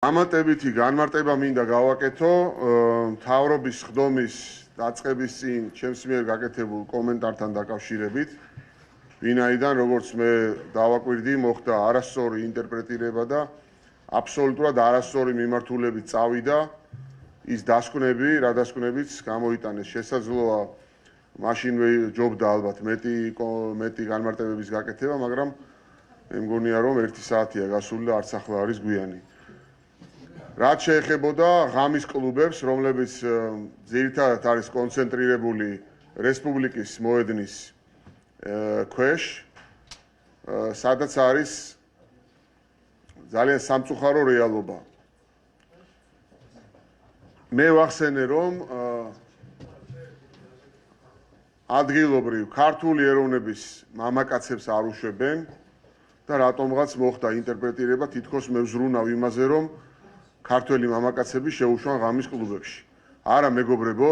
ამატებითი განმარტება მინდა გავაკეთო მთავრობის ხდომის დაწყების წინ ჩემს მიერ გაკეთებულ კომენტართან დაკავშირებით, ვინაიდან როგორც მე დავაკვირდი, მოხდა არასწორი ინტერპრეტირება და აბსოლუტურად არასწორი მიმართულებით წავიდა ის დასკვნები, რა დასკვნებიც გამოიტანეს. შესაძლოა მაშინვე ჯობდა ალბათ მეტი განმარტებების გაკეთება, მაგრამ მე მგონია რომ 1 საათია გასული და არც ახლა არის გვიანი. რაც შეეხებოდა ღამის კლუბებს, რომლებიც ძირითადად არის კონცენტრირებული რესპუბლიკის მოედნის ქვეშ, სადაც არის ძალიან სამწუხარო რეალობა. მე ვახსენე რომ ადგილობრივ ქართული ეროვნების მამაკაცებს არ უშვებენ და რატომღაც მოხდა ინტერპრეტირება თითქოს მე ვზრუნავ იმაზე რომ ქართველი მამაკაცები შეუშვან ღამის კლუბებში. არა მეგობრებო,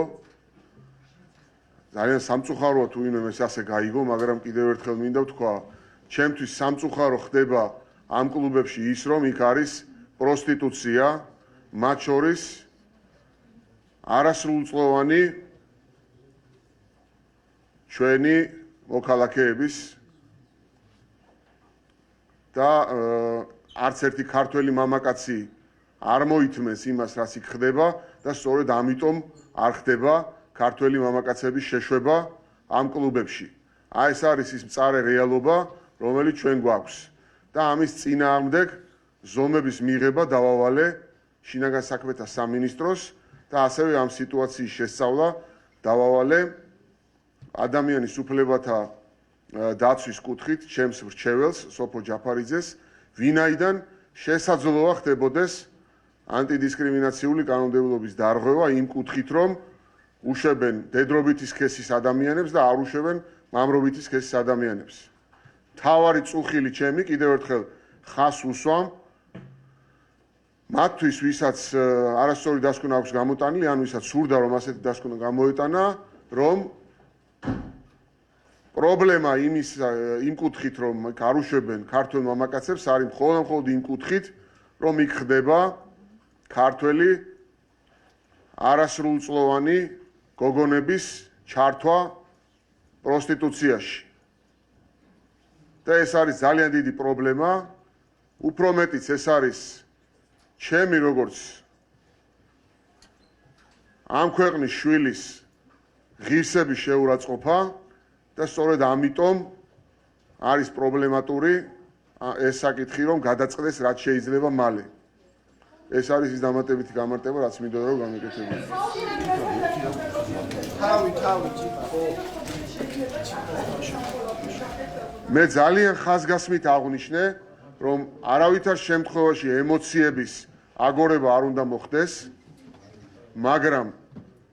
ძალიან სამწუხაროა თუ ვინმე ეს ასე გაიგო, მაგრამ კიდევ ერთხელ მინდა ვთქვა, ჩემთვის სამწუხარო ხდება ამ კლუბებში ის რომ იქ არის პროსტიტუცია, მათ შორის არასრულწლოვანი ჩვენი მოქალაქეების და არც ერთი ქართველი მამაკაცი არ მოითმეს იმას, რაც იქ ხდება და სწორედ ამიტომ არ ხდება ქართველი მამაკაცების შეშვება ამ კლუბებში. აი ეს არის ის მწარე რეალობა, რომელიც ჩვენ გვაქვს და ამის წინააღმდეგ ზომების მიღება დავავალე შინაგან საქმეთა სამინისტროს და ასევე ამ სიტუაციის შესწავლა დავავალე ადამიანის უფლებათა დაცვის კუთხით ჩემს მრჩეველს სოფო ჯაფარიძეს, ვინაიდან შესაძლოა ხდებოდეს ანტიდისკრიმინაციული კანონმდებლობის დარღვევა იმ კუთხით, რომ უშვებენ დედრობითი სქესის ადამიანებს და არ უშვებენ მამრობითი სქესის ადამიანებს. მთავარი წუხილი ჩემი კიდევ ერთხელ ხას უსვამ მათთვის, ვისაც არასწორი დასკვნა აქვს გამოტანილი, ან ვისაც სურდა რომ ასეთი დასკვნა გამოეტანა, რომ პრობლემა იმ კუთხით, რომ არ უშვებენ ქართველ მამაკაცებს, არის მხოლოდ იმ კუთხით, რომ იქ ხდება ქართველი არასრულწლოვანი გოგონების ჩართვა პროსტიტუციაში. და ეს არის ძალიან დიდი პრობლემა, უფრო მეტიც ეს არის ჩემი როგორც ამ ქვეყნის შვილის ღირსების შეურაცხყოფა და სწორედ ამიტომ არის პრობლემატური ეს საკითხი, რომ გადაწყდეს რაც შეიძლება მალე. ეს არის ის დამატებითი გამარტება, რაც მინდოდა რომ გამეკეთებინა. მე ძალიან ხაზგასმით აღვნიშნე, რომ არავითარ შემთხვევაში ემოციების აგორება არ უნდა მოხდეს, მაგრამ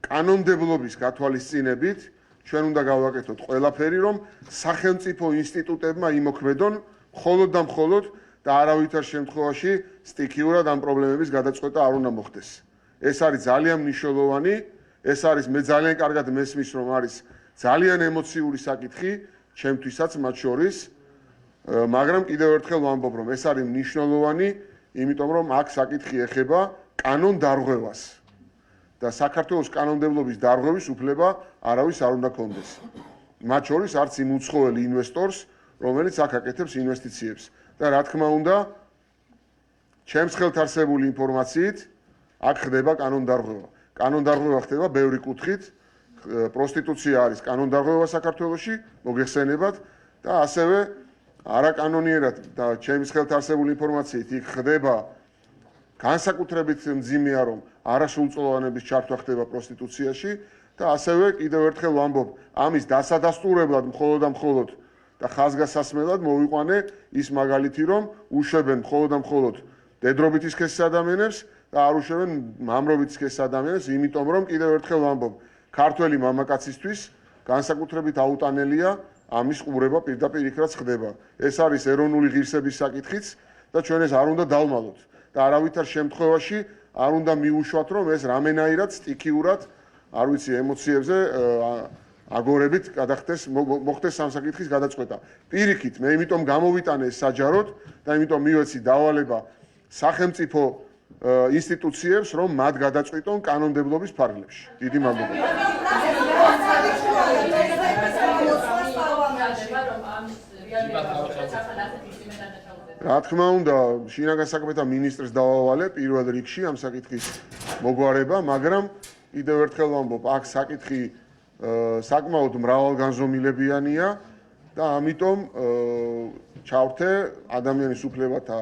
კანონმდებლობის გათვალისწინებით ჩვენ უნდა გავაკეთოთ ყველაფერი, რომ სახელმწიფო ინსტიტუტებმა იმოქმედონ მხოლოდ და მხოლოდ და არავითარ შემთხვევაში სტიქიურად ამ პრობლემების გადაწყვეტა არ უნდა მოხდეს. ეს არის ძალიან მნიშვნელოვანი, ეს არის მე ძალიან კარგად მესმის, რომ არის ძალიან ემოციური საკითხი ჩემთვისაც მათ შორის, მაგრამ კიდევ ერთხელ ვამბობ, რომ ეს არის მნიშვნელოვანი, იმიტომ რომ აქ საკითხი ეხება კანონდარღვევას და საქართველოს კანონმდებლობის დარღვევის უფლება არავის არ უნდა კონდეს. მათ შორის არც იმ უცხოელ ინვესტორს, რომელიც აქ აკეთებს ინვესტიციებს. და რა თქმა უნდა, ჩემს ხელთ არსებული ინფორმაციით აქ ხდება კანონდარღვევა. კანონდარღვევა ხდება ბევრი კუთხით, პროსტიტუცია არის კანონდარღვევა საქართველოში, მოგეხსენებათ და ასევე არაკანონიერად და ჩემს ხელთ არსებული ინფორმაციით იქ ხდება განსაკუთრებით მძიმეა, რომ არასრულწლოვანების ჩართვა ხდება პროსტიტუციაში და ასევე კიდევ ერთხელ ვამბობ, ამის დასადასტურებლად მხოლოდ და ხაზგასასმელად მოვიყვანე ის მაგალითი, რომ უშვებენ მხოლოდ დედრობითი სქესის ადამიანებს და არ უშვებენ მამრობითი სქესის ადამიანებს, იმიტომ რომ კიდევ ერთხელ ვამბობ, ქართველი მამაკაცისთვის განსაკუთრებით აუტანელია ამის ყურება პირდაპირ იქ რაც ხდება. ეს არის ეროვნული ღირსების საკითხიც და ჩვენ ეს არ უნდა დავმალოთ და არავითარ შემთხვევაში არ უნდა მიუშვათ, რომ ეს რამენაირად სტიქიურად, არ ვიცი, ემოციებზე აგორებით გადახდეს, მოხდეს ამ საკითხის გადაწყვეტა. პირიქით, მე იმიტომ გამოვიტანე საჯაროდ და იმიტომ მივეცი დავალება სახელმწიფო ინსტიტუციებს, რომ მათ გადაწყვიტონ კანონმდებლობის ფარგლებში. დიდი მადლობა. რა თქმა უნდა, შინაგან საქმეთა მინისტრს დავავალე პირველ რიგში ამ საკითხის მოგვარება, მაგრამ კიდევ ერთხელ ვამბობ, აქ საკითხი საკმაოდ მრავალგანზომილებიანია და ამიტომ ჩავრთე ადამიანის უფლებათა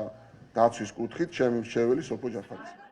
დაცვის კუთხით ჩემი მრჩეველი სოფო ჯაფარიძე.